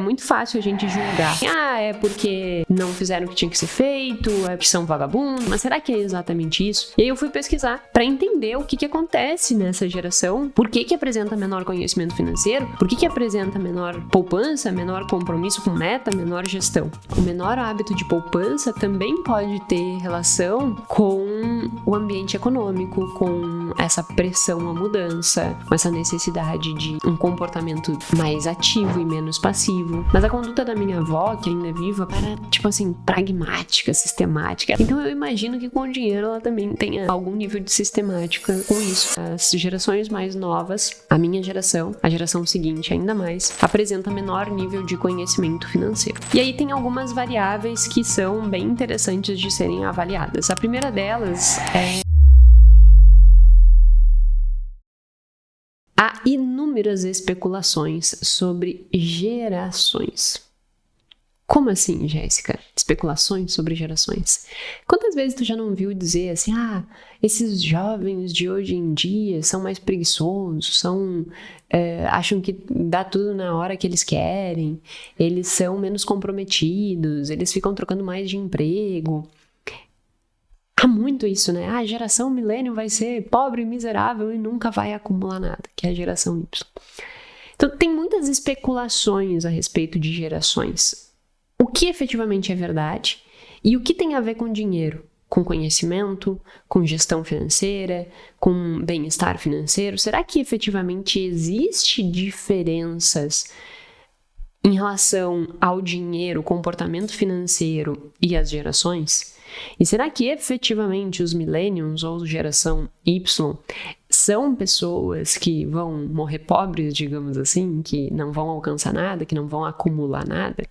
muito fácil a gente julgar. É porque não fizeram o que tinha que ser feito, é porque são vagabundos, mas será que é exatamente isso? E aí eu fui pesquisar para entender o que acontece nessa geração, por que apresenta menor conhecimento financeiro, por que apresenta menor poupança, menor compromisso com meta, menor gestão. O menor hábito de poupança também pode ter relação com o ambiente econômico, com essa pressão à mudança, com essa necessidade de um comportamento mais ativo e menos passivo. Mas a conduta da minha avó, que ainda é viva, era, pragmática, sistemática. Então eu imagino que com o dinheiro ela também tenha algum nível de sistemática com isso. As gerações mais novas, a minha geração, a geração seguinte ainda mais, apresenta menor nível de conhecimento financeiro. E aí tem algumas variáveis que são bem interessantes de serem avaliadas. A primeira delas é há inúmeras especulações sobre gerações. Como assim, Jéssica? Especulações sobre gerações? Quantas vezes tu já não viu dizer assim, esses jovens de hoje em dia são mais preguiçosos, acham que dá tudo na hora que eles querem, eles são menos comprometidos, eles ficam trocando mais de emprego. Há muito isso, né? A geração milênio vai ser pobre e miserável e nunca vai acumular nada, que é a geração Y. Então, tem muitas especulações a respeito de gerações. O que efetivamente é verdade e o que tem a ver com dinheiro, com conhecimento, com gestão financeira, com bem-estar financeiro? Será que efetivamente existe diferenças em relação ao dinheiro, comportamento financeiro e as gerações? E será que efetivamente os millennials ou geração Y são pessoas que vão morrer pobres, digamos assim, que não vão alcançar nada, que não vão acumular nada?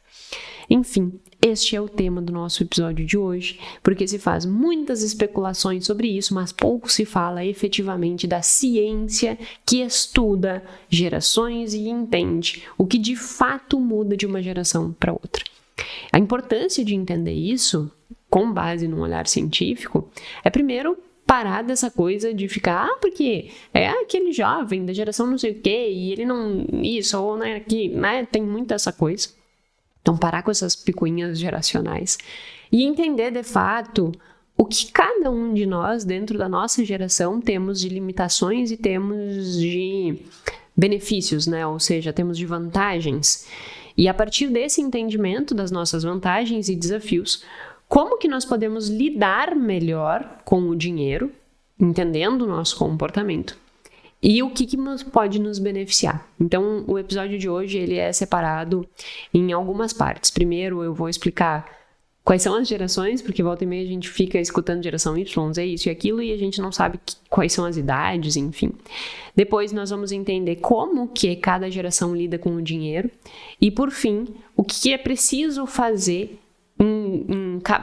Enfim, este é o tema do nosso episódio de hoje, porque se faz muitas especulações sobre isso, mas pouco se fala efetivamente da ciência que estuda gerações e entende o que de fato muda de uma geração para outra. A importância de entender isso, com base num olhar científico, é primeiro parar dessa coisa de ficar, porque é aquele jovem da geração não sei o quê, e ele não, isso, ou né, aqui, né, tem muito essa coisa. Então, parar com essas picuinhas geracionais e entender, de fato, o que cada um de nós, dentro da nossa geração, temos de limitações e temos de benefícios, né? Ou seja, temos de vantagens. E a partir desse entendimento das nossas vantagens e desafios, como que nós podemos lidar melhor com o dinheiro, entendendo o nosso comportamento? E o que pode nos beneficiar? Então, o episódio de hoje ele é separado em algumas partes. Primeiro, eu vou explicar quais são as gerações, porque volta e meia a gente fica escutando geração Y, Z, isso e aquilo, e a gente não sabe quais são as idades, enfim. Depois, nós vamos entender como que cada geração lida com o dinheiro. E, por fim, o que é preciso fazer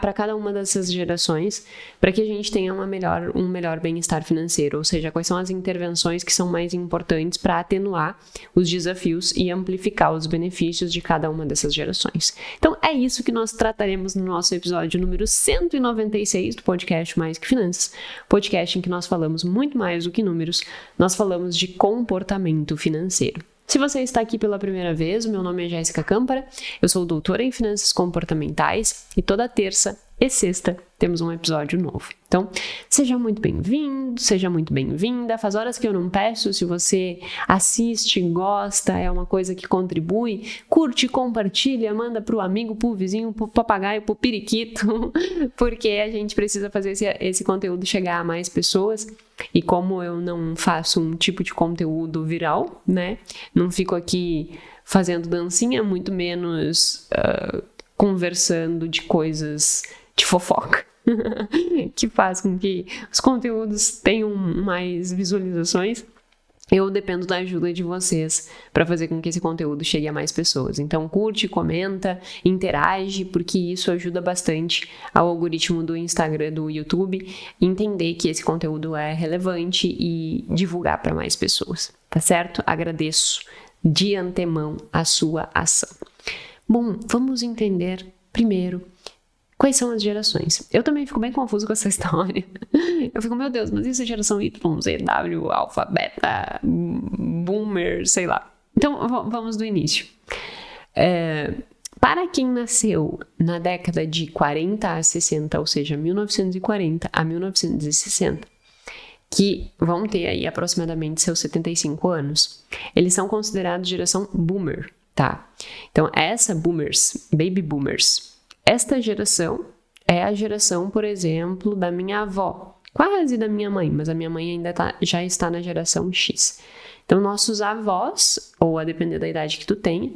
para cada uma dessas gerações, para que a gente tenha um melhor bem-estar financeiro, ou seja, quais são as intervenções que são mais importantes para atenuar os desafios e amplificar os benefícios de cada uma dessas gerações. Então, é isso que nós trataremos no nosso episódio número 196 do podcast Mais Que Finanças, podcast em que nós falamos muito mais do que números, nós falamos de comportamento financeiro. Se você está aqui pela primeira vez, o meu nome é Jéssica Câmpara, eu sou doutora em Finanças Comportamentais e toda terça e sexta temos um episódio novo. Então, seja muito bem-vindo, seja muito bem-vinda. Faz horas que eu não peço, se você assiste, gosta, é uma coisa que contribui, curte, compartilha, manda pro amigo, pro vizinho, pro papagaio, pro periquito, porque a gente precisa fazer esse conteúdo chegar a mais pessoas. E como eu não faço um tipo de conteúdo viral, né? Não fico aqui fazendo dancinha, muito menos conversando de coisas de fofoca, que faz com que os conteúdos tenham mais visualizações. Eu dependo da ajuda de vocês para fazer com que esse conteúdo chegue a mais pessoas. Então, curte, comenta, interage, porque isso ajuda bastante ao algoritmo do Instagram, do YouTube, entender que esse conteúdo é relevante e divulgar para mais pessoas, tá certo? Agradeço de antemão a sua ação. Bom, vamos entender primeiro quais são as gerações. Eu também fico bem confuso com essa história. Eu fico, meu Deus, mas isso é geração Y, Z, W, alfa, beta, boomer, sei lá. Então, vamos do início. Para quem nasceu na década de 40 a 60, ou seja, 1940 a 1960, que vão ter aí aproximadamente seus 75 anos, eles são considerados geração boomer, tá? Então, baby boomers, esta geração é a geração, por exemplo, da minha avó, quase da minha mãe, mas a minha mãe ainda já está na geração X. Então, nossos avós, ou a depender da idade que tu tenha,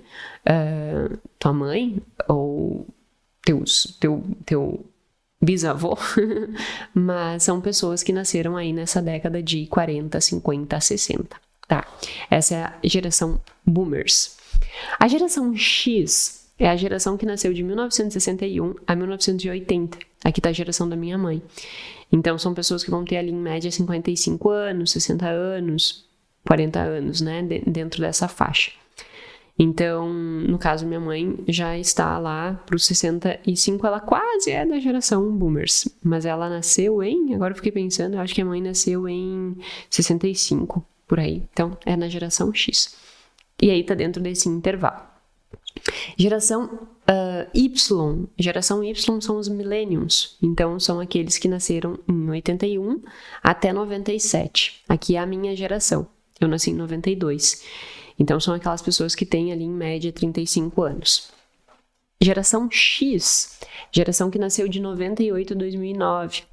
tua mãe, ou teu bisavô, mas são pessoas que nasceram aí nessa década de 40, 50, 60, tá? Essa é a geração boomers. A geração X é a geração que nasceu de 1961 a 1980. Aqui tá a geração da minha mãe. Então, são pessoas que vão ter ali em média 55 anos, 60 anos, 40 anos, né? Dentro dessa faixa. Então, no caso, minha mãe já está lá para os 65, ela quase é da geração boomers, mas ela nasceu agora eu fiquei pensando, eu acho que a mãe nasceu em 65, por aí, então é na geração X. E aí tá dentro desse intervalo. Geração Y são os millennials, então são aqueles que nasceram em 81 até 97, aqui é a minha geração, eu nasci em 92. Então, são aquelas pessoas que têm ali, em média, 35 anos. Geração X, geração que nasceu de 98 a 2009,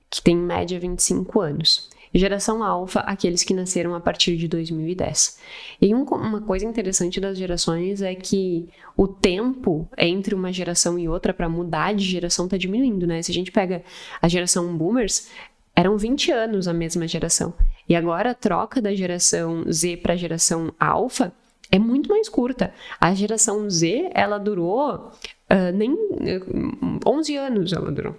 que tem, em média, 25 anos. Geração Alfa, aqueles que nasceram a partir de 2010. E uma coisa interessante das gerações é que o tempo entre uma geração e outra para mudar de geração está diminuindo, né? Se a gente pega a geração Boomers, eram 20 anos a mesma geração. E agora a troca da geração Z para a geração Alpha é muito mais curta. A geração Z, ela durou 11 anos, ela durou.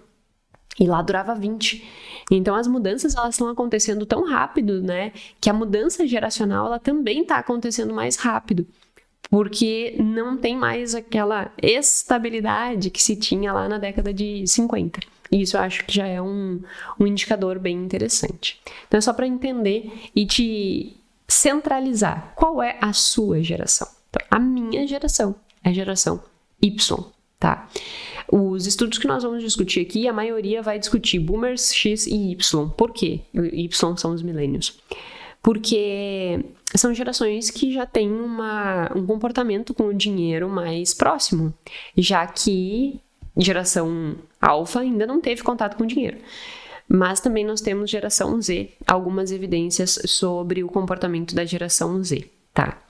E lá durava 20. Então as mudanças, elas estão acontecendo tão rápido, né? Que a mudança geracional, ela também está acontecendo mais rápido. Porque não tem mais aquela estabilidade que se tinha lá na década de 50. E isso eu acho que já é um indicador bem interessante. Então é só para entender e te centralizar. Qual é a sua geração? Então, a minha geração é a geração Y, tá? Os estudos que nós vamos discutir aqui, a maioria vai discutir Boomers, X e Y. Por quê? Y são os millennials. Porque são gerações que já têm um comportamento com o dinheiro mais próximo, já que geração Alpha ainda não teve contato com o dinheiro. Mas também nós temos geração Z, algumas evidências sobre o comportamento da geração Z, tá?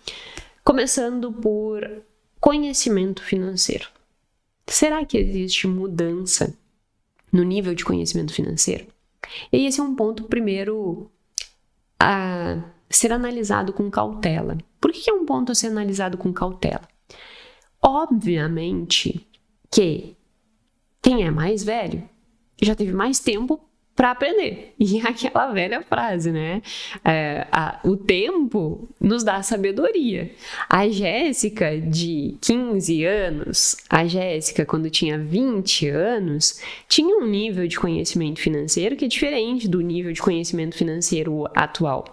Começando por conhecimento financeiro. Será que existe mudança no nível de conhecimento financeiro? E esse é um ponto, primeiro, a ser analisado com cautela. Por que é um ponto a ser analisado com cautela? Obviamente que quem é mais velho já teve mais tempo para aprender. E é aquela velha frase, né? O tempo nos dá sabedoria. A Jéssica, de 15 anos, a Jéssica, quando tinha 20 anos, tinha um nível de conhecimento financeiro que é diferente do nível de conhecimento financeiro atual.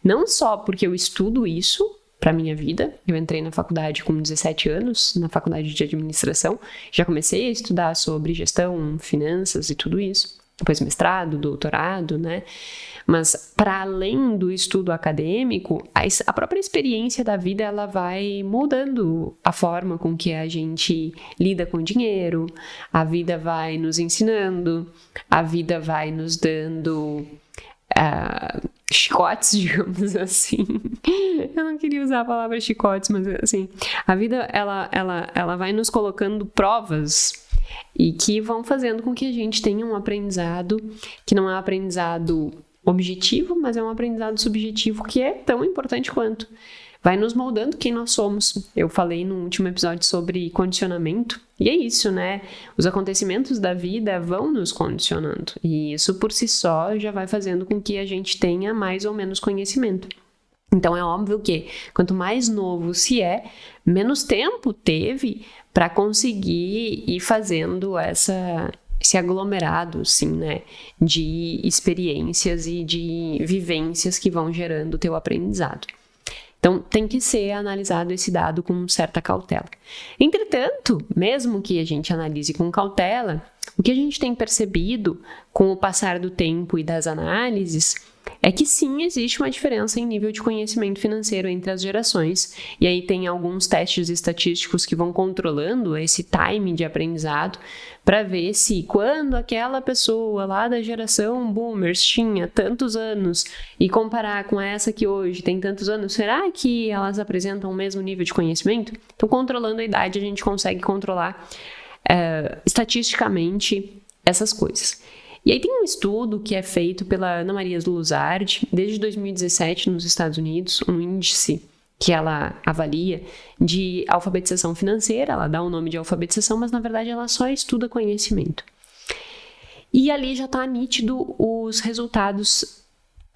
Não só porque eu estudo isso para minha vida, eu entrei na faculdade com 17 anos, na faculdade de administração, já comecei a estudar sobre gestão, finanças e tudo isso, depois mestrado, doutorado, né? Mas para além do estudo acadêmico, a própria experiência da vida, ela vai moldando a forma com que a gente lida com o dinheiro, a vida vai nos ensinando, a vida vai nos dando chicotes, digamos assim. Eu não queria usar a palavra chicotes, mas assim, a vida, ela vai nos colocando provas e que vão fazendo com que a gente tenha um aprendizado que não é um aprendizado objetivo, mas é um aprendizado subjetivo que é tão importante quanto. Vai nos moldando quem nós somos. Eu falei no último episódio sobre condicionamento, e é isso, né? Os acontecimentos da vida vão nos condicionando, e isso por si só já vai fazendo com que a gente tenha mais ou menos conhecimento. Então é óbvio que quanto mais novo se é, menos tempo teve para conseguir ir fazendo esse aglomerado, sim, né, de experiências e de vivências que vão gerando o teu aprendizado. Então, tem que ser analisado esse dado com certa cautela. Entretanto, mesmo que a gente analise com cautela, o que a gente tem percebido com o passar do tempo e das análises é que sim, existe uma diferença em nível de conhecimento financeiro entre as gerações, e aí tem alguns testes estatísticos que vão controlando esse time de aprendizado para ver se quando aquela pessoa lá da geração boomers tinha tantos anos e comparar com essa que hoje tem tantos anos, será que elas apresentam o mesmo nível de conhecimento? Então, controlando a idade, a gente consegue controlar estatisticamente essas coisas. E aí tem um estudo que é feito pela Ana Maria Luzardi, desde 2017 nos Estados Unidos, um índice que ela avalia de alfabetização financeira, ela dá o nome de alfabetização, mas na verdade ela só estuda conhecimento. E ali já está nítido os resultados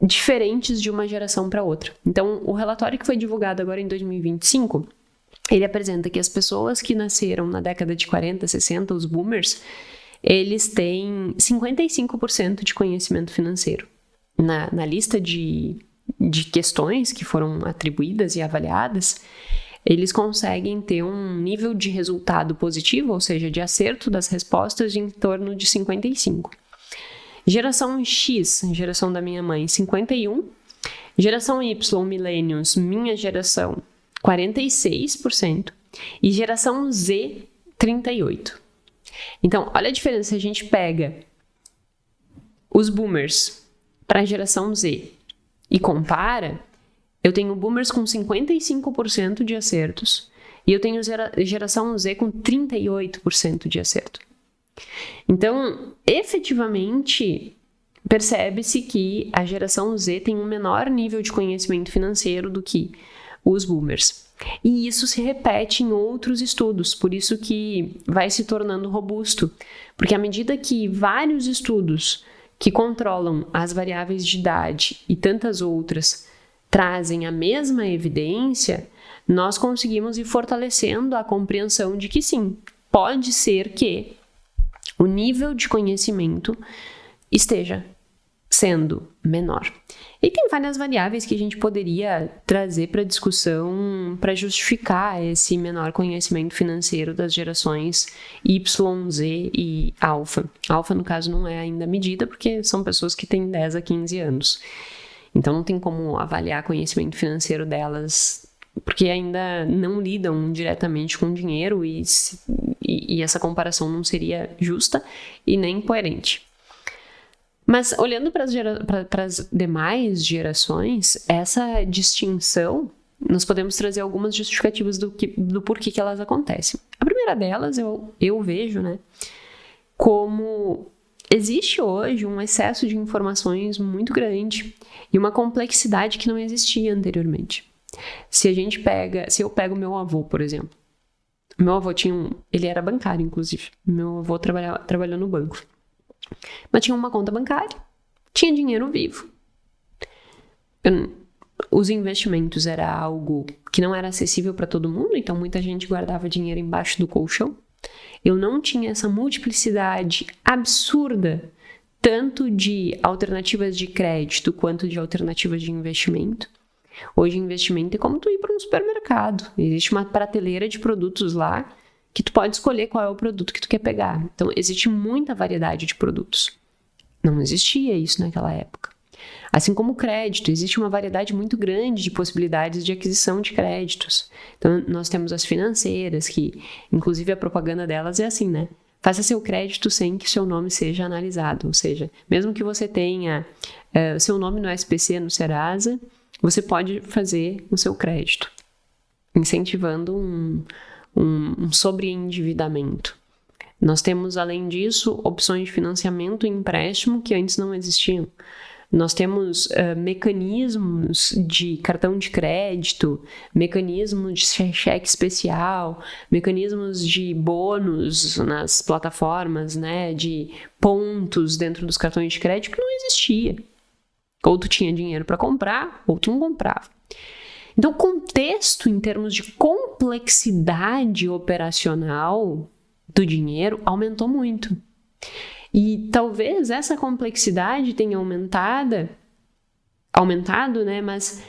diferentes de uma geração para outra. Então, o relatório que foi divulgado agora em 2025, ele apresenta que as pessoas que nasceram na década de 40, 60, os boomers, eles têm 55% de conhecimento financeiro. Na lista de questões que foram atribuídas e avaliadas, eles conseguem ter um nível de resultado positivo, ou seja, de acerto das respostas, de em torno de 55%. Geração X, geração da minha mãe, 51%. Geração Y, millennials, minha geração, 46%. E geração Z, 38%. Então, olha a diferença, se a gente pega os boomers para a geração Z e compara, eu tenho boomers com 55% de acertos e eu tenho geração Z com 38% de acerto. Então, efetivamente, percebe-se que a geração Z tem um menor nível de conhecimento financeiro do que os boomers. E isso se repete em outros estudos, por isso que vai se tornando robusto. Porque à medida que vários estudos que controlam as variáveis de idade e tantas outras trazem a mesma evidência, nós conseguimos ir fortalecendo a compreensão de que sim, pode ser que o nível de conhecimento esteja sendo menor. E tem várias variáveis que a gente poderia trazer para discussão para justificar esse menor conhecimento financeiro das gerações Y, Z e Alpha. Alpha, no caso, não é ainda medida porque são pessoas que têm 10 a 15 anos. Então, não tem como avaliar conhecimento financeiro delas porque ainda não lidam diretamente com dinheiro e essa comparação não seria justa e nem coerente. Mas olhando para as demais gerações, essa distinção, nós podemos trazer algumas justificativas do porquê que elas acontecem. A primeira delas eu vejo, como existe hoje um excesso de informações muito grande e uma complexidade que não existia anteriormente. Se eu pego meu avô, por exemplo, meu avô ele era bancário, inclusive, meu avô trabalhou no banco. Mas tinha uma conta bancária, tinha dinheiro vivo. Os investimentos era algo que não era acessível para todo mundo, então muita gente guardava dinheiro embaixo do colchão. Eu não tinha essa multiplicidade absurda, tanto de alternativas de crédito quanto de alternativas de investimento. Hoje, investimento é como tu ir para um supermercado. Existe uma prateleira de produtos lá que tu pode escolher qual é o produto que tu quer pegar. Então, existe muita variedade de produtos. Não existia isso naquela época. Assim como o crédito, existe uma variedade muito grande de possibilidades de aquisição de créditos. Então, nós temos as financeiras, que, inclusive, a propaganda delas é assim, Faça seu crédito sem que seu nome seja analisado. Ou seja, mesmo que você tenha seu nome no SPC, no Serasa, você pode fazer o seu crédito, incentivando um sobreendividamento. Nós temos, além disso, opções de financiamento e empréstimo que antes não existiam. Nós temos mecanismos de cartão de crédito, mecanismos de cheque especial, mecanismos de bônus nas plataformas, de pontos dentro dos cartões de crédito que não existia. Ou tu tinha dinheiro para comprar, ou tu não comprava. Então, o contexto em termos de complexidade operacional do dinheiro aumentou muito. E talvez essa complexidade tenha aumentado, mas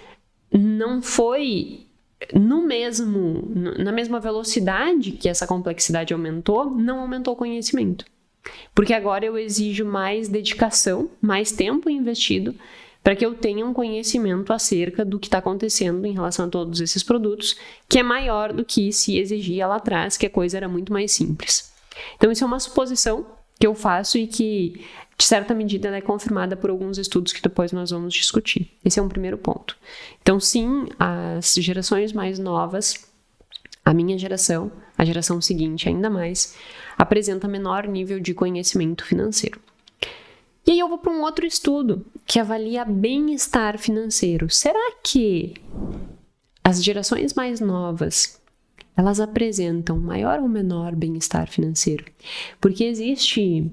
não foi na mesma velocidade que essa complexidade aumentou, não aumentou o conhecimento. Porque agora eu exijo mais dedicação, mais tempo investido para que eu tenha um conhecimento acerca do que está acontecendo em relação a todos esses produtos, que é maior do que se exigia lá atrás, que a coisa era muito mais simples. Então, isso é uma suposição que eu faço e que, de certa medida, ela é confirmada por alguns estudos que depois nós vamos discutir. Esse é um primeiro ponto. Então, sim, as gerações mais novas, a minha geração, a geração seguinte ainda mais, apresenta menor nível de conhecimento financeiro. E aí eu vou para um outro estudo que avalia bem-estar financeiro. Será que as gerações mais novas, elas apresentam maior ou menor bem-estar financeiro? Porque existe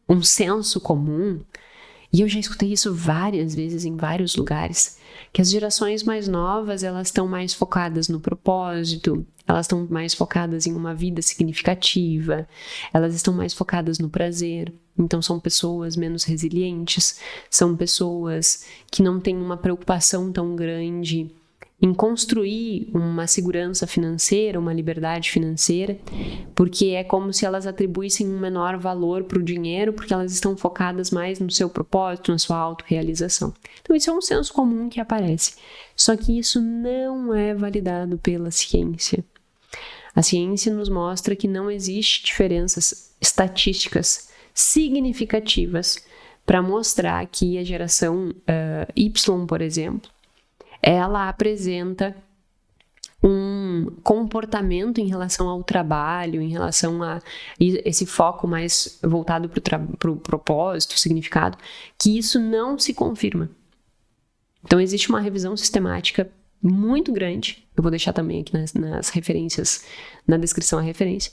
um senso comum, e eu já escutei isso várias vezes em vários lugares, que as gerações mais novas, elas estão mais focadas no propósito, elas estão mais focadas em uma vida significativa, elas estão mais focadas no prazer. Então são pessoas menos resilientes, são pessoas que não têm uma preocupação tão grande em construir uma segurança financeira, uma liberdade financeira, porque é como se elas atribuíssem um menor valor para o dinheiro, porque elas estão focadas mais no seu propósito, na sua autorrealização. Então isso é um senso comum que aparece, só que isso não é validado pela ciência. A ciência nos mostra que não existe diferenças estatísticas significativas para mostrar que a geração Y, por exemplo, ela apresenta um comportamento em relação ao trabalho, em relação a esse foco mais voltado para o propósito, significado, que isso não se confirma. Então, existe uma revisão sistemática muito grande, eu vou deixar também aqui nas referências, na descrição a referência.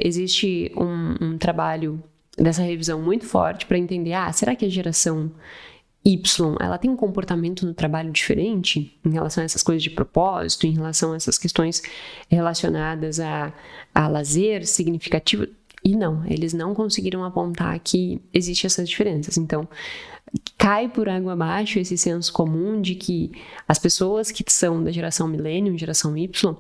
Existe um trabalho dessa revisão muito forte para entender, será que a geração Y, ela tem um comportamento no trabalho diferente em relação a essas coisas de propósito, em relação a essas questões relacionadas a lazer significativo? E não, eles não conseguiram apontar que existem essas diferenças. Então, cai por água abaixo esse senso comum de que as pessoas que são da geração Millennium, geração Y,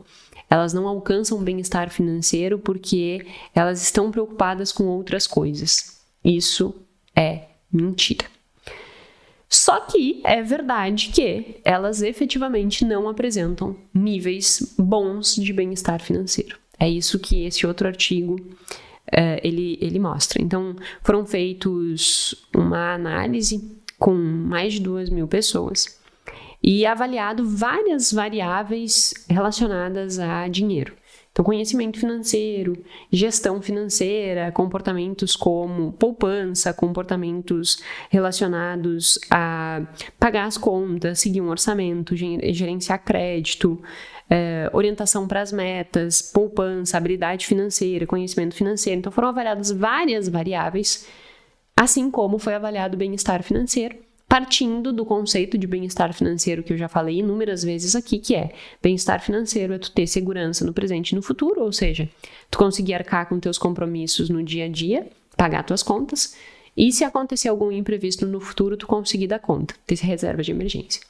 elas não alcançam bem-estar financeiro porque elas estão preocupadas com outras coisas. Isso é mentira. Só que é verdade que elas efetivamente não apresentam níveis bons de bem-estar financeiro. É isso que esse outro artigo ele mostra. Então, foram feitos uma análise com mais de 2.000 pessoas e avaliado várias variáveis relacionadas a dinheiro. Então, conhecimento financeiro, gestão financeira, comportamentos como poupança, comportamentos relacionados a pagar as contas, seguir um orçamento, gerenciar crédito, orientação para as metas, poupança, habilidade financeira, conhecimento financeiro. Então, foram avaliadas várias variáveis, assim como foi avaliado o bem-estar financeiro, partindo do conceito de bem-estar financeiro que eu já falei inúmeras vezes aqui, que é bem-estar financeiro é tu ter segurança no presente e no futuro, ou seja, tu conseguir arcar com teus compromissos no dia a dia, pagar tuas contas, e se acontecer algum imprevisto no futuro, tu conseguir dar conta, ter reserva de emergência.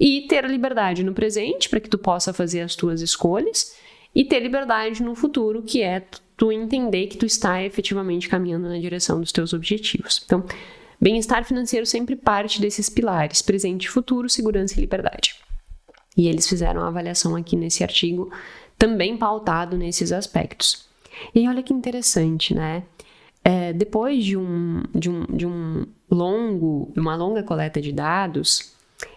E ter liberdade no presente, para que tu possa fazer as tuas escolhas, e ter liberdade no futuro, que é tu entender que tu está efetivamente caminhando na direção dos teus objetivos. Então, bem-estar financeiro sempre parte desses pilares, presente e futuro, segurança e liberdade. E eles fizeram uma avaliação aqui nesse artigo, também pautado nesses aspectos. E aí, olha que interessante, né? Depois de uma longa coleta de dados,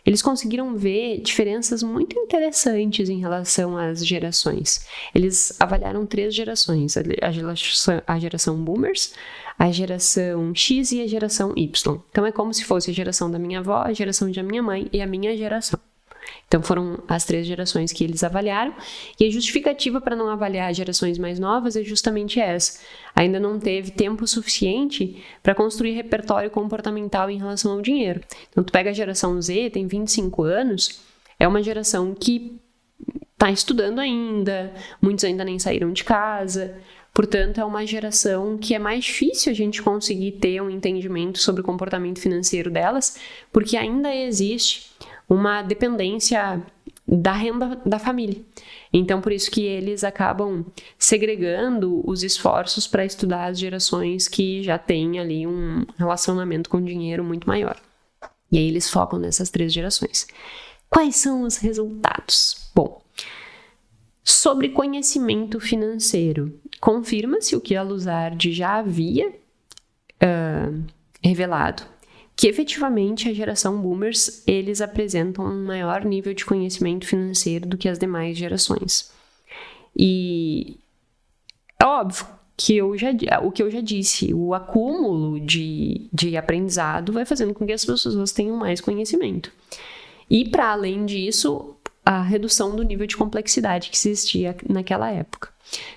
eles conseguiram ver diferenças muito interessantes em relação às gerações. Eles avaliaram 3 gerações, a geração Boomers, a geração X e a geração Y. Então, é como se fosse a geração da minha avó, a geração da minha mãe e a minha geração. Então, foram as 3 gerações que eles avaliaram, e a justificativa para não avaliar gerações mais novas é justamente essa. Ainda não teve tempo suficiente para construir repertório comportamental em relação ao dinheiro. Então, tu pega a geração Z, tem 25 anos, é uma geração que está estudando ainda, muitos ainda nem saíram de casa, Portanto, é uma geração que é mais difícil a gente conseguir ter um entendimento sobre o comportamento financeiro delas, porque ainda existe uma dependência da renda da família. Então, por isso que eles acabam segregando os esforços para estudar as gerações que já têm ali um relacionamento com dinheiro muito maior. E aí eles focam nessas 3 gerações. Quais são os resultados? Bom, sobre conhecimento financeiro, confirma-se o que a Luzardi já havia revelado, que efetivamente a geração Boomers, eles apresentam um maior nível de conhecimento financeiro do que as demais gerações. E é óbvio que o que eu já disse, o acúmulo de aprendizado vai fazendo com que as pessoas tenham mais conhecimento. E, para além disso, a redução do nível de complexidade que existia naquela época.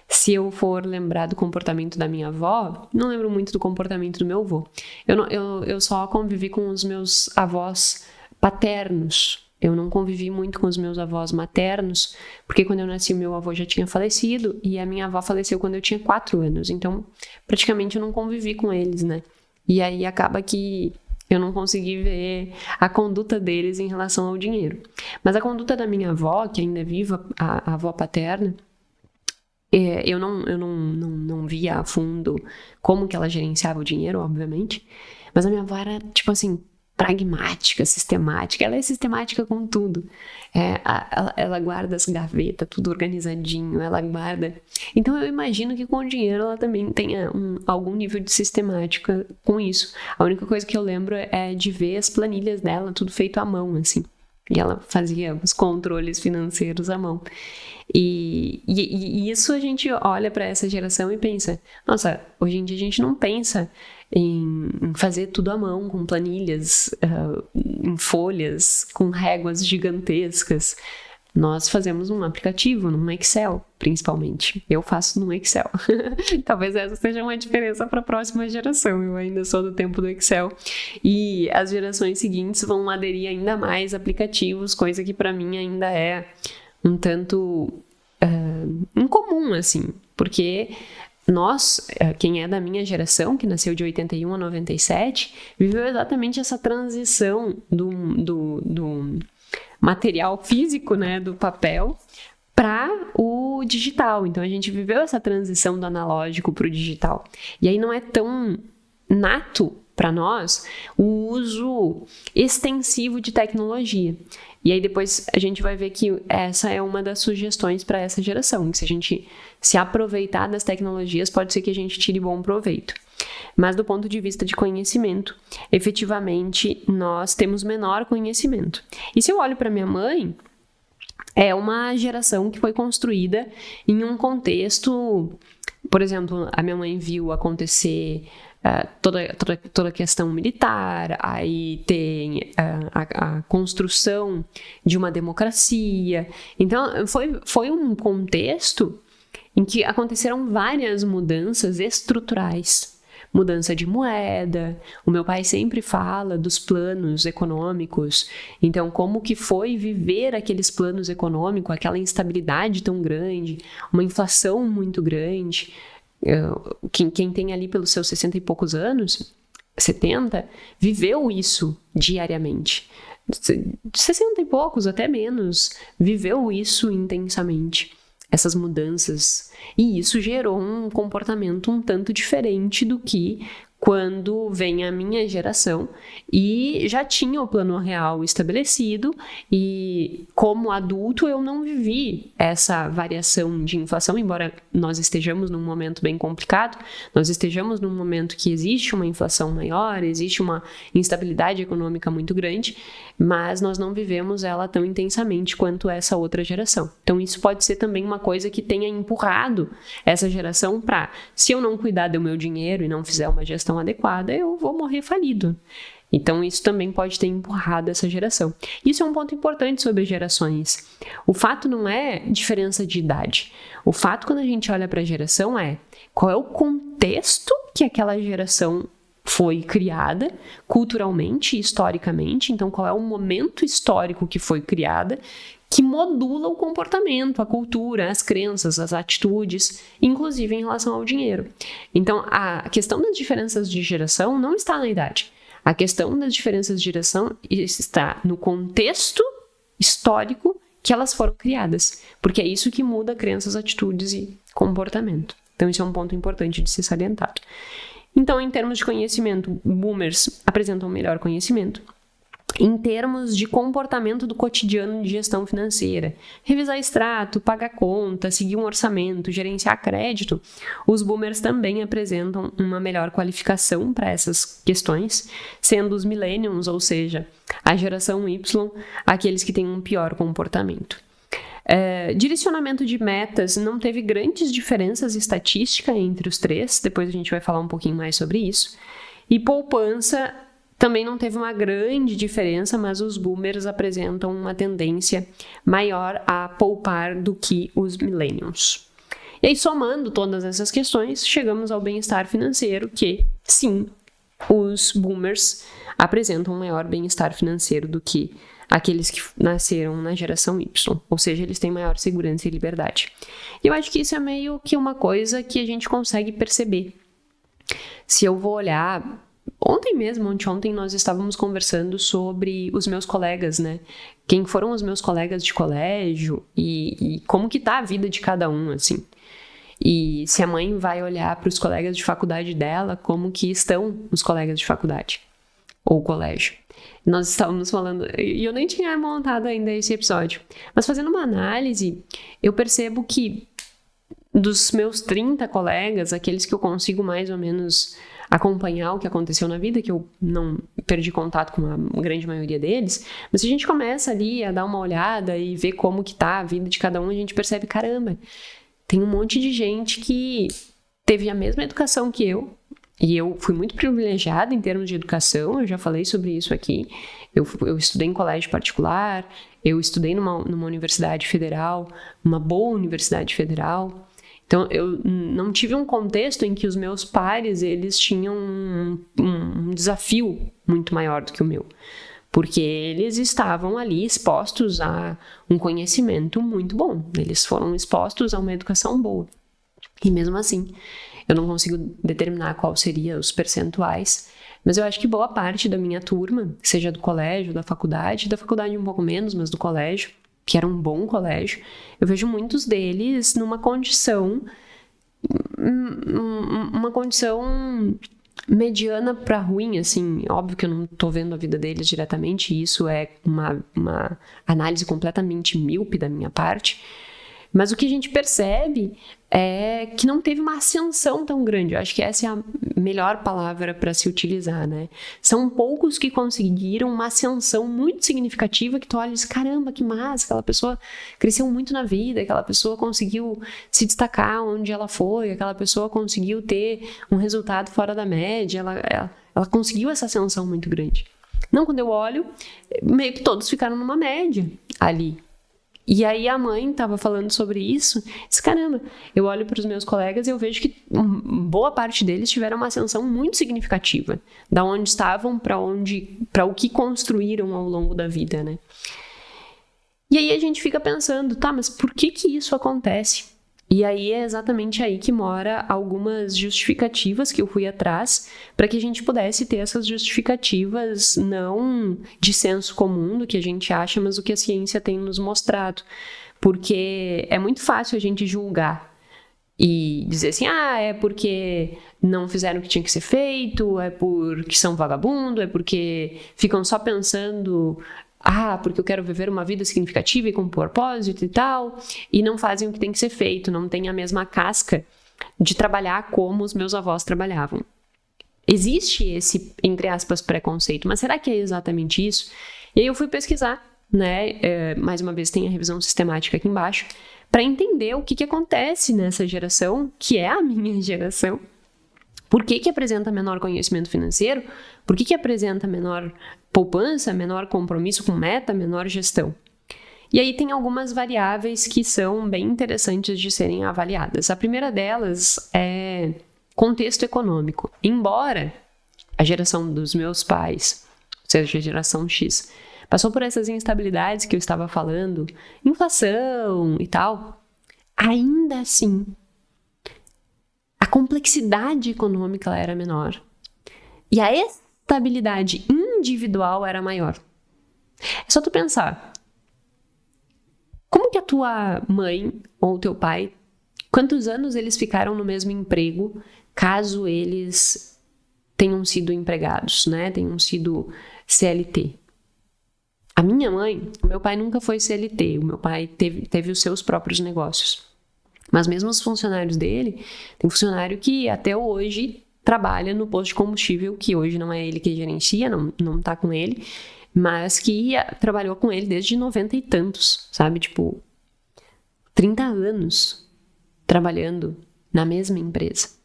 Se eu for lembrar do comportamento da minha avó, não lembro muito do comportamento do meu avô. Eu só convivi com os meus avós paternos. Eu não convivi muito com os meus avós maternos, porque quando eu nasci, meu avô já tinha falecido e a minha avó faleceu quando eu tinha 4 anos. Então, praticamente eu não convivi com eles, né? E aí acaba que eu não consegui ver a conduta deles em relação ao dinheiro. Mas a conduta da minha avó, que ainda é viva, a avó paterna, eu não via a fundo como que ela gerenciava o dinheiro, obviamente. Mas a minha avó era, tipo assim, pragmática, sistemática. Ela é sistemática com tudo. Ela guarda as gavetas, tudo organizadinho, ela guarda. Então eu imagino que com o dinheiro ela também tenha algum nível de sistemática com isso. A única coisa que eu lembro é de ver as planilhas dela, tudo feito à mão, assim. E ela fazia os controles financeiros à mão. E isso a gente olha para essa geração e pensa, nossa, hoje em dia a gente não pensa em fazer tudo à mão, com planilhas, em folhas, com réguas gigantescas. Nós fazemos um aplicativo, num Excel, principalmente. Eu faço no Excel. Talvez essa seja uma diferença para a próxima geração. Eu ainda sou do tempo do Excel. E as gerações seguintes vão aderir ainda mais aplicativos, coisa que para mim ainda é um tanto incomum, assim. Porque nós, quem é da minha geração, que nasceu de 81 a 97, viveu exatamente essa transição do material físico, né, do papel, para o digital. Então a gente viveu essa transição do analógico para o digital. E aí não é tão nato para nós o uso extensivo de tecnologia. E aí depois a gente vai ver que essa é uma das sugestões para essa geração, que se a gente se aproveitar das tecnologias, pode ser que a gente tire bom proveito. Mas do ponto de vista de conhecimento, efetivamente nós temos menor conhecimento. E se eu olho para minha mãe, é uma geração que foi construída em um contexto, por exemplo, a minha mãe viu acontecer toda a questão militar, aí tem a construção de uma democracia. Então, foi um contexto em que aconteceram várias mudanças estruturais. Mudança de moeda, o meu pai sempre fala dos planos econômicos, então como que foi viver aqueles planos econômicos, aquela instabilidade tão grande, uma inflação muito grande. Quem tem ali pelos seus 60 e poucos anos, 70, viveu isso diariamente. 60 e poucos, até menos, viveu isso intensamente. Essas mudanças, e isso gerou um comportamento um tanto diferente do que quando vem a minha geração e já tinha o plano real estabelecido e como adulto eu não vivi essa variação de inflação, embora nós estejamos num momento bem complicado, nós estejamos num momento que existe uma inflação maior, existe uma instabilidade econômica muito grande, mas nós não vivemos ela tão intensamente quanto essa outra geração. Então isso pode ser também uma coisa que tenha empurrado essa geração para, se eu não cuidar do meu dinheiro e não fizer uma gestão adequada, eu vou morrer falido. Então isso também pode ter empurrado essa geração. Isso é um ponto importante sobre gerações. O fato não é diferença de idade. O fato, quando a gente olha para a geração, é qual é o contexto que aquela geração foi criada culturalmente, historicamente. Então, qual é o momento histórico que foi criada, que modula o comportamento, a cultura, as crenças, as atitudes, inclusive em relação ao dinheiro. Então, a questão das diferenças de geração não está na idade. A questão das diferenças de geração está no contexto histórico que elas foram criadas, porque é isso que muda crenças, atitudes e comportamento. Então, isso é um ponto importante de ser salientado. Então, em termos de conhecimento, boomers apresentam melhor conhecimento. Em termos de comportamento do cotidiano de gestão financeira, revisar extrato, pagar conta, seguir um orçamento, gerenciar crédito, os boomers também apresentam uma melhor qualificação para essas questões, sendo os millennials, ou seja, a geração Y, aqueles que têm um pior comportamento. Direcionamento de metas não teve grandes diferenças estatísticas entre os três, depois a gente vai falar um pouquinho mais sobre isso. E poupança também não teve uma grande diferença, mas os boomers apresentam uma tendência maior a poupar do que os millennials. E aí, somando todas essas questões, chegamos ao bem-estar financeiro, que, sim, os boomers apresentam um maior bem-estar financeiro do que aqueles que nasceram na geração Y, ou seja, eles têm maior segurança e liberdade. E eu acho que isso é meio que uma coisa que a gente consegue perceber. Se eu vou olhar... Ontem nós estávamos conversando sobre os meus colegas, né? Quem foram os meus colegas de colégio e como que tá a vida de cada um, assim. E se a mãe vai olhar para os colegas de faculdade dela, como que estão os colegas de faculdade ou colégio. Nós estávamos falando, e eu nem tinha montado ainda esse episódio, mas fazendo uma análise, eu percebo que dos meus 30 colegas, aqueles que eu consigo mais ou menos acompanhar o que aconteceu na vida, que eu não perdi contato com a grande maioria deles, mas se a gente começa ali a dar uma olhada e ver como que tá a vida de cada um, a gente percebe, caramba, tem um monte de gente que teve a mesma educação que eu, e eu fui muito privilegiada em termos de educação, eu já falei sobre isso aqui, eu estudei em colégio particular, eu estudei numa universidade federal, uma boa universidade federal. Então, eu não tive um contexto em que os meus pares, eles tinham um desafio muito maior do que o meu. Porque eles estavam ali expostos a um conhecimento muito bom. Eles foram expostos a uma educação boa. E mesmo assim, eu não consigo determinar qual seriam os percentuais, mas eu acho que boa parte da minha turma, seja do colégio, da faculdade um pouco menos, mas do colégio, que era um bom colégio, eu vejo muitos deles numa condição mediana para ruim, assim, óbvio que eu não tô vendo a vida deles diretamente, e isso é uma análise completamente míope da minha parte, mas o que a gente percebe é que não teve uma ascensão tão grande. Eu acho que essa é a melhor palavra para se utilizar, né? São poucos que conseguiram uma ascensão muito significativa que tu olha e diz, caramba, que massa, aquela pessoa cresceu muito na vida, aquela pessoa conseguiu se destacar onde ela foi, aquela pessoa conseguiu ter um resultado fora da média, ela conseguiu essa ascensão muito grande. Não, quando eu olho, meio que todos ficaram numa média ali. E aí a mãe estava falando sobre isso, disse, caramba, eu olho para os meus colegas e eu vejo que boa parte deles tiveram uma ascensão muito significativa, da onde estavam para o que construíram ao longo da vida, né? E aí a gente fica pensando, tá, mas por que isso acontece? E aí é exatamente aí que mora algumas justificativas que eu fui atrás para que a gente pudesse ter essas justificativas não de senso comum do que a gente acha, mas o que a ciência tem nos mostrado. Porque é muito fácil a gente julgar e dizer assim, é porque não fizeram o que tinha que ser feito, é porque são vagabundo, é porque ficam só pensando... porque eu quero viver uma vida significativa e com propósito e tal, e não fazem o que tem que ser feito, não têm a mesma casca de trabalhar como os meus avós trabalhavam. Existe esse, entre aspas, preconceito, mas será que é exatamente isso? E aí eu fui pesquisar, né, mais uma vez tem a revisão sistemática aqui embaixo, para entender o que acontece nessa geração, que é a minha geração. Por que apresenta menor conhecimento financeiro? Por que apresenta menor poupança, menor compromisso com meta, menor gestão? E aí tem algumas variáveis que são bem interessantes de serem avaliadas. A primeira delas é contexto econômico. Embora a geração dos meus pais, ou seja, a geração X, passou por essas instabilidades que eu estava falando, inflação e tal, ainda assim, a complexidade econômica ela era menor e a estabilidade individual era maior. É só tu pensar, como que a tua mãe ou teu pai, quantos anos eles ficaram no mesmo emprego, caso eles tenham sido empregados, né? Tenham sido CLT. A minha mãe, o meu pai nunca foi CLT, o meu pai teve os seus próprios negócios. Mas mesmo os funcionários dele, tem funcionário que até hoje trabalha no posto de combustível, que hoje não é ele que gerencia, não tá com ele, mas que trabalhou com ele desde 90 e tantos, sabe? Tipo, 30 anos trabalhando na mesma empresa.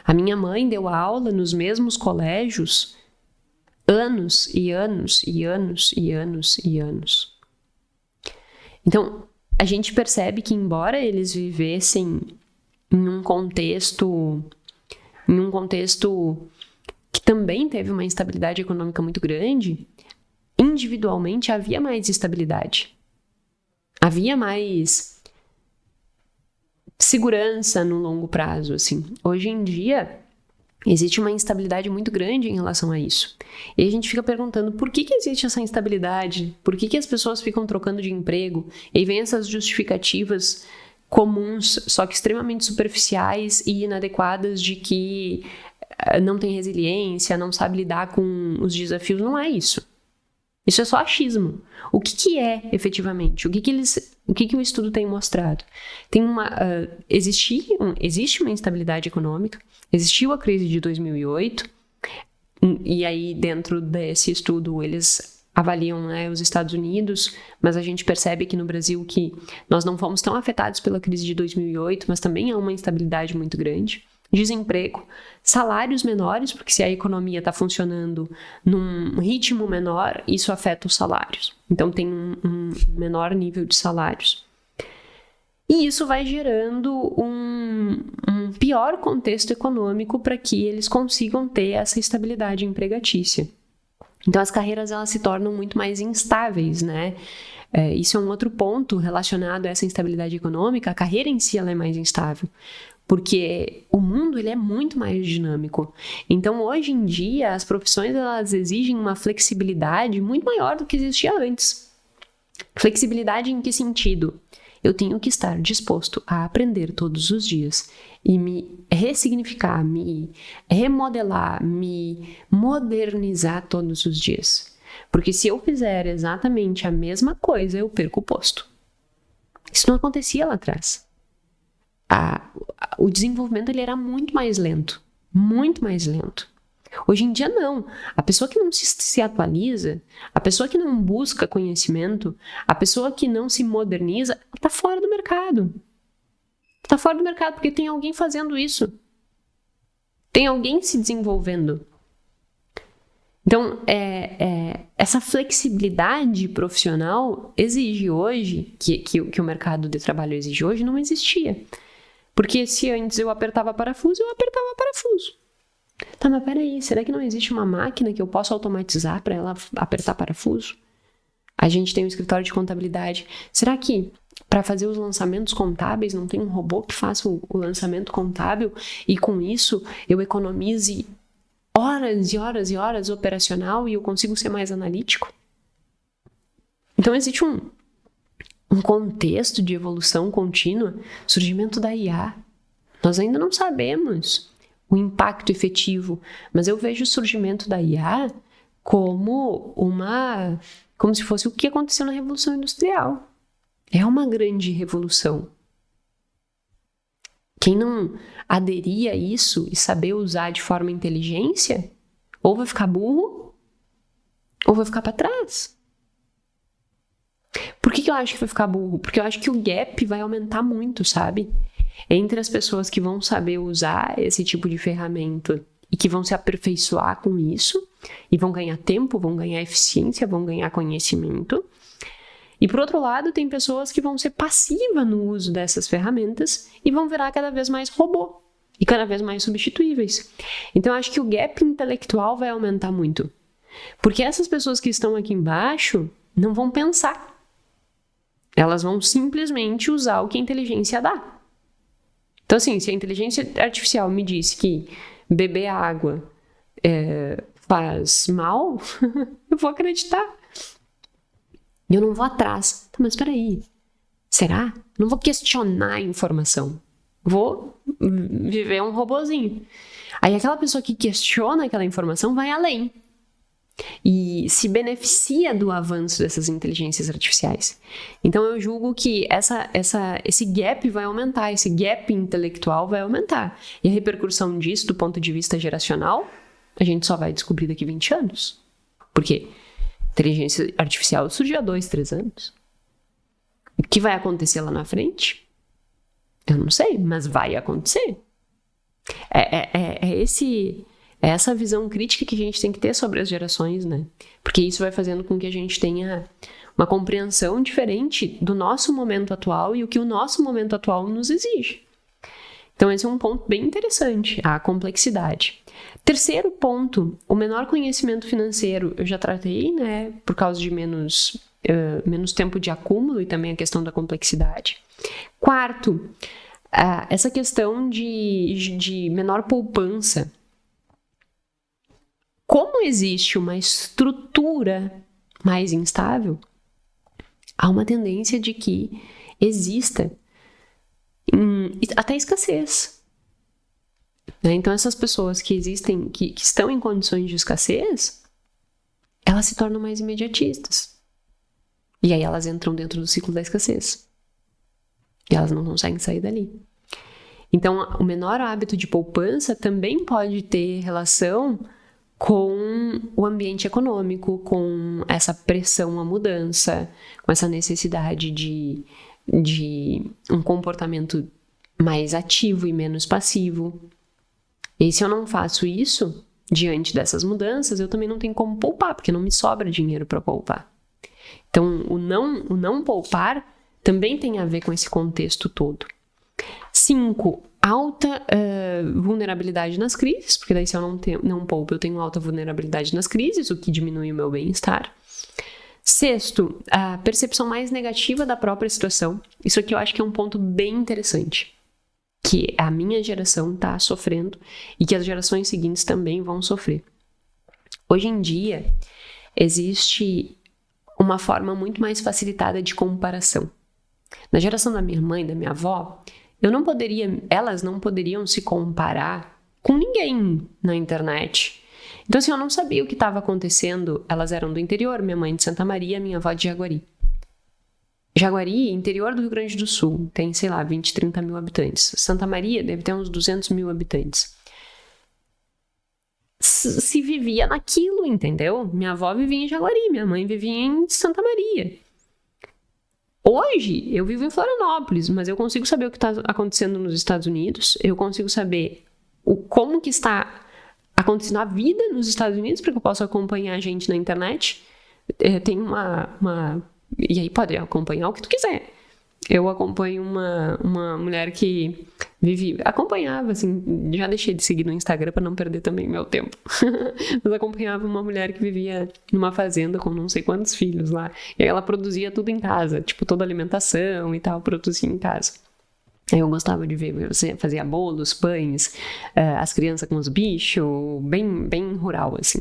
A minha mãe deu aula nos mesmos colégios anos e anos e anos e anos e anos. Então, a gente percebe que embora eles vivessem em um contexto que também teve uma instabilidade econômica muito grande, individualmente havia mais estabilidade. Havia mais segurança no longo prazo, assim. Hoje em dia, existe uma instabilidade muito grande em relação a isso. E a gente fica perguntando por que existe essa instabilidade? Por que as pessoas ficam trocando de emprego? E aí vem essas justificativas comuns, só que extremamente superficiais e inadequadas de que não tem resiliência, não sabe lidar com os desafios. Não é isso. Isso é só achismo. O que é, efetivamente? O que o estudo tem mostrado? Existe uma instabilidade econômica, existiu a crise de 2008, e aí dentro desse estudo eles avaliam, né, os Estados Unidos, mas a gente percebe aqui no Brasil que nós não fomos tão afetados pela crise de 2008, mas também há uma instabilidade muito grande. Desemprego, salários menores, porque se a economia está funcionando num ritmo menor, isso afeta os salários. Então tem um menor nível de salários. E isso vai gerando um pior contexto econômico para que eles consigam ter essa estabilidade empregatícia. Então as carreiras elas se tornam muito mais instáveis, né? Isso é um outro ponto relacionado a essa instabilidade econômica. A carreira em si ela é mais instável. Porque o mundo ele é muito mais dinâmico. Então, hoje em dia, as profissões elas exigem uma flexibilidade muito maior do que existia antes. Flexibilidade em que sentido? Eu tenho que estar disposto a aprender todos os dias e me ressignificar, me remodelar, me modernizar todos os dias. Porque se eu fizer exatamente a mesma coisa, eu perco o posto. Isso não acontecia lá atrás. O desenvolvimento ele era muito mais lento. Muito mais lento. Hoje em dia, não. A pessoa que não se atualiza, a pessoa que não busca conhecimento, a pessoa que não se moderniza, está fora do mercado. Está fora do mercado porque tem alguém fazendo isso. Tem alguém se desenvolvendo. Então, essa flexibilidade profissional exige hoje, que o mercado de trabalho exige hoje, não existia. Porque se antes eu apertava parafuso, eu apertava parafuso. Tá, mas peraí, será que não existe uma máquina que eu possa automatizar para ela apertar parafuso? A gente tem um escritório de contabilidade. Será que para fazer os lançamentos contábeis não tem um robô que faça o lançamento contábil e com isso eu economize horas e horas e horas operacional e eu consigo ser mais analítico? Então existe um contexto de evolução contínua, surgimento da IA. Nós ainda não sabemos o impacto efetivo, mas eu vejo o surgimento da IA como se fosse o que aconteceu na Revolução Industrial. É uma grande revolução. Quem não aderir a isso e saber usar de forma inteligência, ou vai ficar burro, ou vai ficar para trás. Por que eu acho que vai ficar burro? Porque eu acho que o gap vai aumentar muito, sabe? Entre as pessoas que vão saber usar esse tipo de ferramenta e que vão se aperfeiçoar com isso, e vão ganhar tempo, vão ganhar eficiência, vão ganhar conhecimento. E por outro lado, tem pessoas que vão ser passivas no uso dessas ferramentas e vão virar cada vez mais robô e cada vez mais substituíveis. Então, eu acho que o gap intelectual vai aumentar muito. Porque essas pessoas que estão aqui embaixo não vão pensar. Elas vão simplesmente usar o que a inteligência dá. Então, assim, se a inteligência artificial me disse que beber água faz mal, eu vou acreditar. E eu não vou atrás. Tá, mas peraí, será? Não vou questionar a informação. Vou viver um robozinho. Aí aquela pessoa que questiona aquela informação vai além. E se beneficia do avanço dessas inteligências artificiais. Então eu julgo que esse gap vai aumentar, esse gap intelectual vai aumentar. E a repercussão disso, do ponto de vista geracional, a gente só vai descobrir daqui 20 anos. Por quê? Inteligência artificial surgiu há 2, 3 anos. O que vai acontecer lá na frente? Eu não sei, mas vai acontecer. É essa visão crítica que a gente tem que ter sobre as gerações, né? Porque isso vai fazendo com que a gente tenha uma compreensão diferente do nosso momento atual e o que o nosso momento atual nos exige. Então esse é um ponto bem interessante, a complexidade. Terceiro ponto, o menor conhecimento financeiro. Eu já tratei, né? Por causa de menos tempo de acúmulo e também a questão da complexidade. Quarto, essa questão de menor poupança. Como existe uma estrutura mais instável, há uma tendência de que exista até escassez. Né? Então, essas pessoas que estão em condições de escassez, elas se tornam mais imediatistas. E aí elas entram dentro do ciclo da escassez. E elas não conseguem sair dali. Então, o menor hábito de poupança também pode ter relação com o ambiente econômico, com essa pressão à mudança, com essa necessidade de um comportamento mais ativo e menos passivo. E se eu não faço isso, diante dessas mudanças, eu também não tenho como poupar, porque não me sobra dinheiro para poupar. Então, o não poupar também tem a ver com esse contexto todo. 5. Alta vulnerabilidade nas crises, porque daí se eu não poupo, eu tenho alta vulnerabilidade nas crises, o que diminui o meu bem-estar. 6. A percepção mais negativa da própria situação. Isso aqui eu acho que é um ponto bem interessante, que a minha geração está sofrendo e que as gerações seguintes também vão sofrer. Hoje em dia, existe uma forma muito mais facilitada de comparação. Na geração da minha mãe, da minha avó, elas não poderiam se comparar com ninguém na internet. Então, assim, eu não sabia o que estava acontecendo. Elas eram do interior, minha mãe de Santa Maria, minha avó de Jaguari. Jaguari, interior do Rio Grande do Sul, tem, 20, 30 mil habitantes. Santa Maria deve ter uns 200 mil habitantes. Se vivia naquilo, entendeu? Minha avó vivia em Jaguari, minha mãe vivia em Santa Maria. Hoje, eu vivo em Florianópolis, mas eu consigo saber o que está acontecendo nos Estados Unidos, eu consigo saber como que está acontecendo a vida nos Estados Unidos, porque eu posso acompanhar a gente na internet. Tem e aí pode acompanhar o que tu quiser. Eu acompanho uma mulher que acompanhava, assim, já deixei de seguir no Instagram para não perder também meu tempo. Mas acompanhava uma mulher que vivia numa fazenda com não sei quantos filhos lá. E aí ela produzia tudo em casa, tipo, toda a alimentação e tal, produzia em casa. Aí eu gostava de ver, você fazia bolos, pães, as crianças com os bichos, bem, bem rural, assim.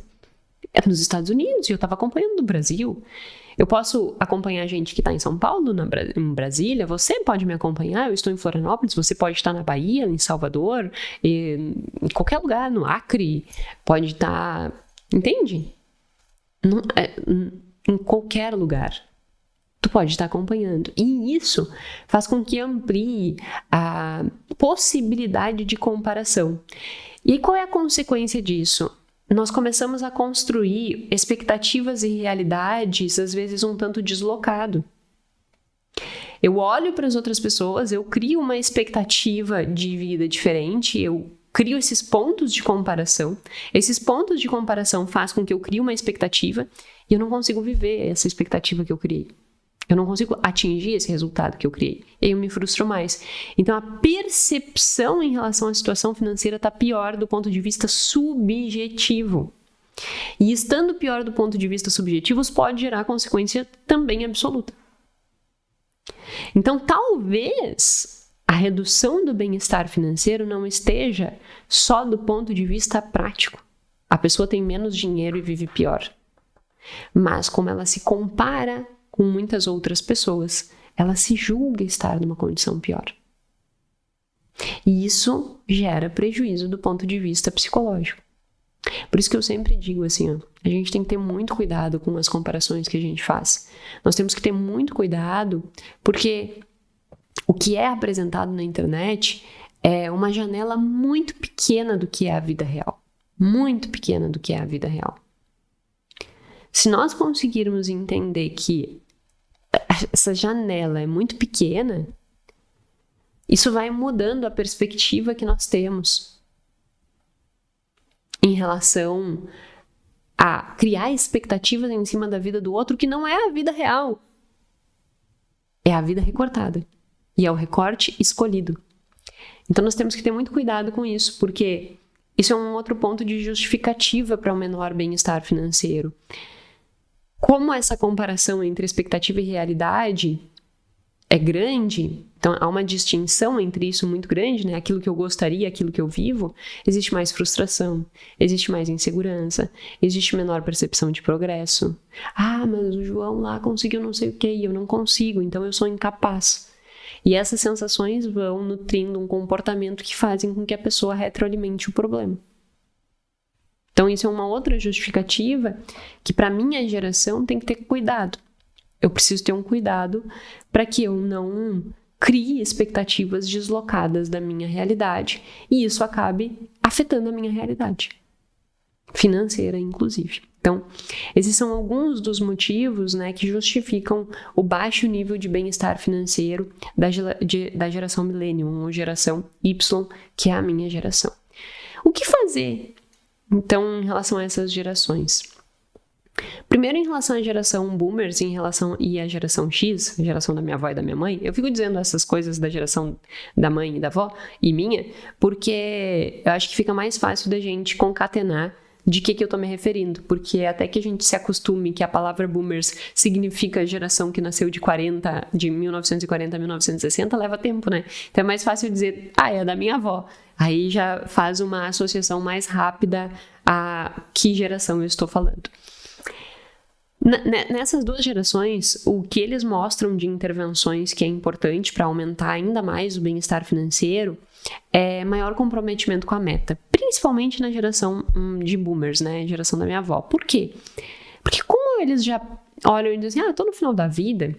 Era nos Estados Unidos e eu estava acompanhando do Brasil. Eu posso acompanhar gente que está em São Paulo, em Brasília, você pode me acompanhar, eu estou em Florianópolis, você pode estar na Bahia, em Salvador, em qualquer lugar, no Acre, pode estar, entende? Em qualquer lugar, tu pode estar acompanhando. E isso faz com que amplie a possibilidade de comparação. E qual é a consequência disso? Nós começamos a construir expectativas e realidades, às vezes um tanto deslocado. Eu olho para as outras pessoas, eu crio uma expectativa de vida diferente, eu crio esses pontos de comparação. Esses pontos de comparação fazem com que eu crie uma expectativa e eu não consigo viver essa expectativa que eu criei. Eu não consigo atingir esse resultado que eu criei. E aí eu me frustro mais. Então, a percepção em relação à situação financeira está pior do ponto de vista subjetivo. E estando pior do ponto de vista subjetivo, pode gerar consequência também absoluta. Então, talvez a redução do bem-estar financeiro não esteja só do ponto de vista prático. A pessoa tem menos dinheiro e vive pior. Mas como ela se compara com muitas outras pessoas, ela se julga estar numa condição pior. E isso gera prejuízo do ponto de vista psicológico. Por isso que eu sempre digo assim, ó, a gente tem que ter muito cuidado com as comparações que a gente faz. Nós temos que ter muito cuidado porque o que é apresentado na internet é uma janela muito pequena do que é a vida real. Muito pequena do que é a vida real. Se nós conseguirmos entender que essa janela é muito pequena, isso vai mudando a perspectiva que nós temos em relação a criar expectativas em cima da vida do outro que não é a vida real. É a vida recortada. E é o recorte escolhido. Então nós temos que ter muito cuidado com isso, porque isso é um outro ponto de justificativa para um menor bem-estar financeiro. Como essa comparação entre expectativa e realidade é grande, então há uma distinção entre isso muito grande, né? Aquilo que eu gostaria, aquilo que eu vivo, existe mais frustração, existe mais insegurança, existe menor percepção de progresso. Ah, mas o João lá conseguiu não sei o que e eu não consigo, então eu sou incapaz. E essas sensações vão nutrindo um comportamento que fazem com que a pessoa retroalimente o problema. Então isso é uma outra justificativa que para minha geração tem que ter cuidado. Eu preciso ter um cuidado para que eu não crie expectativas deslocadas da minha realidade e isso acabe afetando a minha realidade financeira, inclusive. Então, esses são alguns dos motivos, né, que justificam o baixo nível de bem-estar financeiro da geração Millennium, ou geração Y, que é a minha geração. O que fazer, então, em relação a essas gerações? Primeiro, em relação à geração Boomers e a geração X, a geração da minha avó e da minha mãe, eu fico dizendo essas coisas da geração da mãe e da avó e minha, porque eu acho que fica mais fácil da gente concatenar de que eu tô me referindo, porque até que a gente se acostume que a palavra Boomers significa geração que nasceu de 1940 a 1960, leva tempo, né? Então é mais fácil dizer, é da minha avó. Aí já faz uma associação mais rápida a que geração eu estou falando. Nessas duas gerações, o que eles mostram de intervenções que é importante para aumentar ainda mais o bem-estar financeiro é maior comprometimento com a meta, principalmente na geração de boomers, né, geração da minha avó. Por quê? Porque como eles já olham e dizem, tô no final da vida,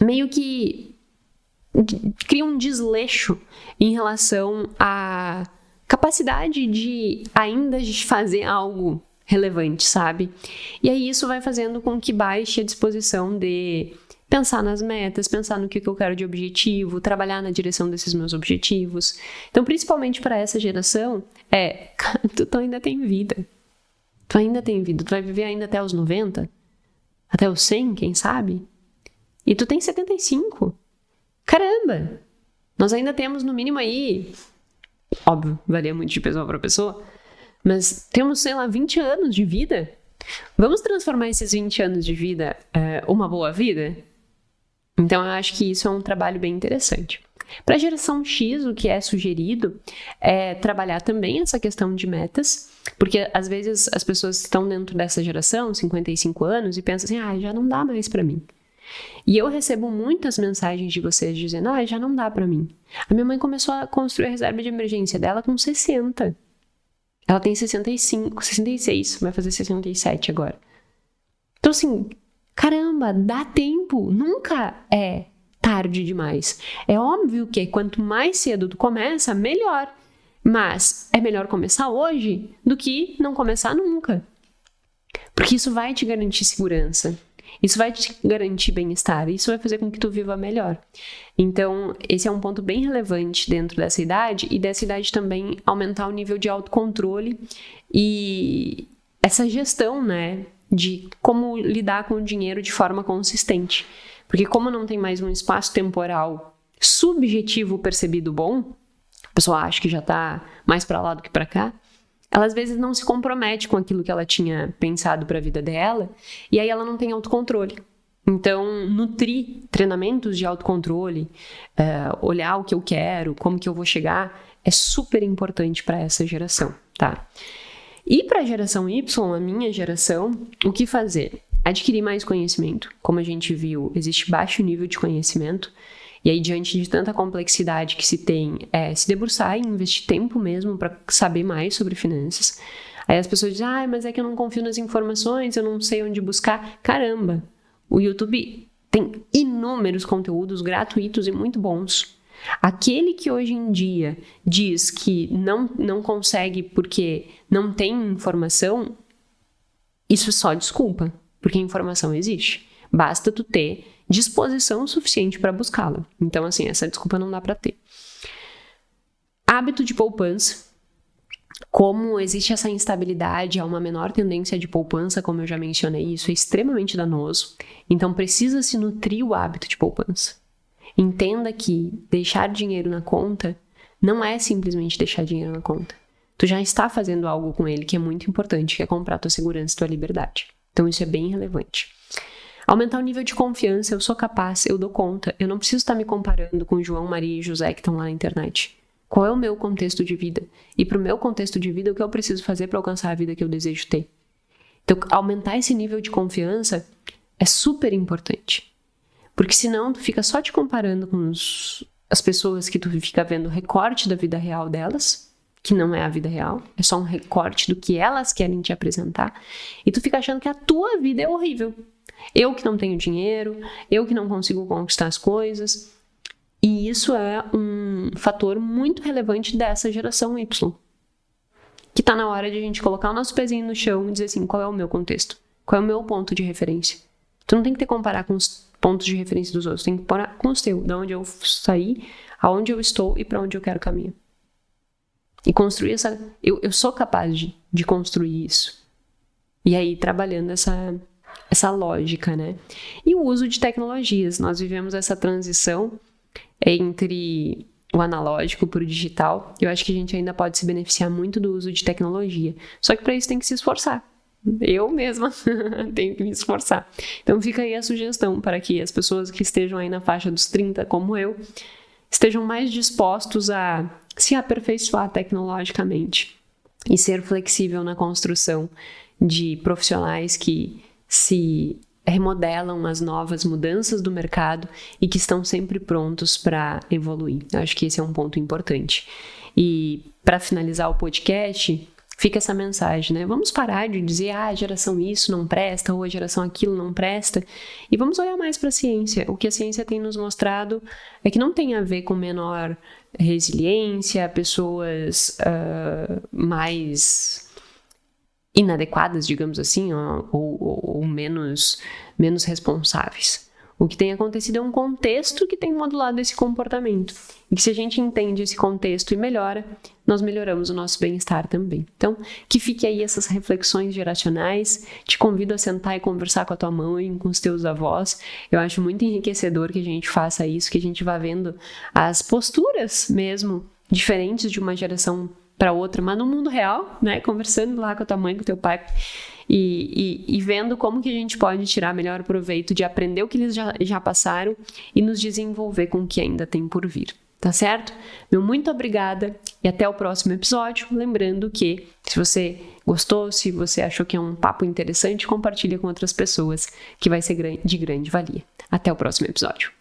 meio que cria um desleixo em relação à capacidade de ainda fazer algo relevante, sabe? E aí isso vai fazendo com que baixe a disposição de pensar nas metas, pensar no que eu quero de objetivo, trabalhar na direção desses meus objetivos. Então, principalmente para essa geração, tu ainda tem vida. Tu ainda tem vida. Tu vai viver ainda até os 90, até os 100, quem sabe? E tu tem 75. Caramba! Nós ainda temos no mínimo aí, óbvio, varia muito de pessoa para pessoa, mas temos, 20 anos de vida. Vamos transformar esses 20 anos de vida uma boa vida? Então, eu acho que isso é um trabalho bem interessante. Para a geração X, o que é sugerido é trabalhar também essa questão de metas, porque às vezes as pessoas estão dentro dessa geração, 55 anos, e pensam assim, já não dá mais para mim. E eu recebo muitas mensagens de vocês dizendo, já não dá para mim. A minha mãe começou a construir a reserva de emergência dela com 60. Ela tem 65, 66, vai fazer 67 agora. Então assim, caramba, dá tempo, nunca é tarde demais. É óbvio que quanto mais cedo tu começa, melhor. Mas é melhor começar hoje do que não começar nunca. Porque isso vai te garantir segurança. Isso vai te garantir bem-estar. Isso vai fazer com que tu viva melhor. Então, esse é um ponto bem relevante dentro dessa idade. E dessa idade também aumentar o nível de autocontrole e essa gestão, né? De como lidar com o dinheiro de forma consistente. Porque como não tem mais um espaço temporal subjetivo percebido bom, a pessoa acha que já está mais para lá do que para cá, ela às vezes não se compromete com aquilo que ela tinha pensado para a vida dela, e aí ela não tem autocontrole. Então, nutrir treinamentos de autocontrole, olhar o que eu quero, como que eu vou chegar, é super importante para essa geração, tá? E para a geração Y, a minha geração, o que fazer? Adquirir mais conhecimento. Como a gente viu, existe baixo nível de conhecimento, e aí, diante de tanta complexidade que se tem, se debruçar e investir tempo mesmo para saber mais sobre finanças. Aí as pessoas dizem, mas é que eu não confio nas informações, eu não sei onde buscar. Caramba, o YouTube tem inúmeros conteúdos gratuitos e muito bons. Aquele que hoje em dia diz que não consegue porque não tem informação, isso é só desculpa, porque a informação existe. Basta tu ter disposição suficiente para buscá-la. Então, assim, essa desculpa não dá para ter. Hábito de poupança. Como existe essa instabilidade, há uma menor tendência de poupança, como eu já mencionei, isso é extremamente danoso. Então, precisa se nutrir o hábito de poupança. Entenda que deixar dinheiro na conta não é simplesmente deixar dinheiro na conta. Tu já está fazendo algo com ele que é muito importante, que é comprar tua segurança e tua liberdade. Então, isso é bem relevante. Aumentar o nível de confiança, eu sou capaz, eu dou conta. Eu não preciso estar me comparando com João, Maria e José que estão lá na internet. Qual é o meu contexto de vida? E para o meu contexto de vida, o que eu preciso fazer para alcançar a vida que eu desejo ter? Então, aumentar esse nível de confiança é super importante. Porque senão, tu fica só te comparando com as pessoas que tu fica vendo recorte da vida real delas, que não é a vida real, é só um recorte do que elas querem te apresentar, e tu fica achando que a tua vida é horrível. Eu que não tenho dinheiro, eu que não consigo conquistar as coisas. E isso é um fator muito relevante dessa geração Y. Que tá na hora de a gente colocar o nosso pezinho no chão e dizer assim, qual é o meu contexto? Qual é o meu ponto de referência? Tu não tem que te comparar com os pontos de referência dos outros, tem que comparar com os teus, de onde eu saí, aonde eu estou e para onde eu quero caminhar. E construir essa... Eu sou capaz de construir isso. E aí, trabalhando essa lógica, né? E o uso de tecnologias. Nós vivemos essa transição entre o analógico para o digital. Eu acho que a gente ainda pode se beneficiar muito do uso de tecnologia. Só que para isso tem que se esforçar. Eu mesma tenho que me esforçar. Então fica aí a sugestão para que as pessoas que estejam aí na faixa dos 30, como eu, estejam mais dispostos a se aperfeiçoar tecnologicamente e ser flexível na construção de profissionais que se remodelam as novas mudanças do mercado e que estão sempre prontos para evoluir. Eu acho que esse é um ponto importante. E para finalizar o podcast, fica essa mensagem, né? Vamos parar de dizer, a geração isso não presta, ou a geração aquilo não presta, e vamos olhar mais para a ciência. O que a ciência tem nos mostrado é que não tem a ver com menor resiliência, pessoas mais inadequadas, digamos assim, ou menos responsáveis. O que tem acontecido é um contexto que tem modulado esse comportamento. E que se a gente entende esse contexto e melhora, nós melhoramos o nosso bem-estar também. Então, que fique aí essas reflexões geracionais. Te convido a sentar e conversar com a tua mãe, com os teus avós. Eu acho muito enriquecedor que a gente faça isso, que a gente vá vendo as posturas mesmo diferentes de uma geração para outra, mas no mundo real, né? Conversando lá com a tua mãe, com o teu pai e vendo como que a gente pode tirar melhor proveito de aprender o que eles já passaram e nos desenvolver com o que ainda tem por vir, tá certo? Meu muito obrigada e até o próximo episódio. Lembrando que se você gostou, se você achou que é um papo interessante, compartilha com outras pessoas que vai ser de grande valia. Até o próximo episódio.